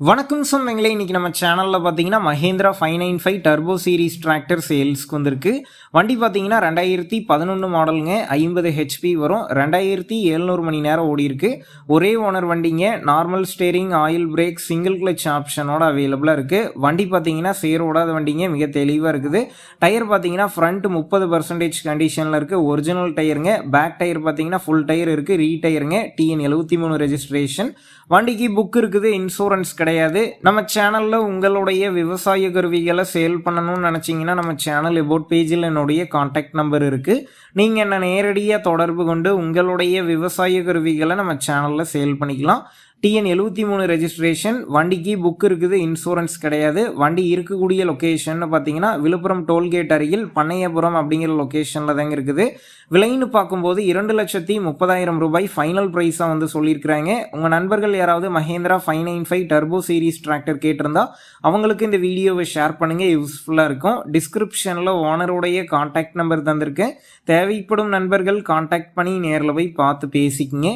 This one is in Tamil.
வணக்கம் சொந்தங்களே, இன்றைக்கி நம்ம சேனலில் பார்த்தீங்கன்னா Mahindra 595 டர்போ சீரிஸ் டிராக்டர் சேல்ஸ்க்கு வந்திருக்கு. வண்டி பார்த்தீங்கன்னா 2011 மாடலுங்க, 50 ஹெச்பி வரும், 2700 மணி நேரம் ஓடி இருக்கு. ஒரே ஓனர் வண்டிங்க. Normal steering, oil brake, single clutch ஆப்ஷனோட அவைலபிளாக இருக்குது. வண்டி பார்த்தீங்கன்னா சேரோடாத வண்டிங்க, மிக தெளிவாக இருக்குது. டயர் பார்த்தீங்கன்னா ஃப்ரண்ட் 30% கண்டிஷனில் இருக்குது, ஒரிஜினல் டயருங்க. பேக் டயர் பார்த்தீங்கன்னா ஃபுல் டயர் இருக்குது, ரீடயருங்க. TN 73 registration. வண்டிக்கு புக் இருக்குது, இன்சூரன்ஸ் கிடையாது. நம்ம சேனலில் உங்களுடைய விவசாய கருவிகளை சேல் பண்ணணும்னு நினச்சிங்கன்னா நம்ம சேனல் எபோட் பேஜில் என்னுடைய கான்டாக்ட் நம்பர் இருக்குது. நீங்கள் என்ன நேரடியாக தொடர்பு கொண்டு உங்களுடைய விவசாய கருவிகளை நம்ம சேனலில் சேல் பண்ணிக்கலாம். TN 73 registration. வண்டிக்கு புக் இருக்குது, இன்சூரன்ஸ் கிடையாது. வண்டி இருக்கக்கூடிய லொக்கேஷன் பார்த்தீங்கன்னா விழுப்புரம் டோல்கேட் அருகில் பண்ணையபுரம் அப்படிங்கிற லொக்கேஷனில் தாங்க இருக்குது. விலைன்னு பார்க்கும்போது 2,30,000 ரூபாய் ஃபைனல் ப்ரைஸாக வந்து சொல்லியிருக்கிறாங்க. உங்கள் நண்பர்கள் யாராவது Mahindra 595 டர்போ சீரிஸ் டிராக்டர் கேட்டிருந்தா அவங்களுக்கு இந்த வீடியோவை ஷேர் பண்ணுங்கள், யூஸ்ஃபுல்லாக இருக்கும். டிஸ்கிரிப்ஷனில் ஓனருடைய கான்டாக்ட் நம்பர் தந்திருக்கேன். தேவைப்படும் நண்பர்கள் கான்டாக்ட் பண்ணி நேரில் போய் பார்த்து பேசிக்கிங்க.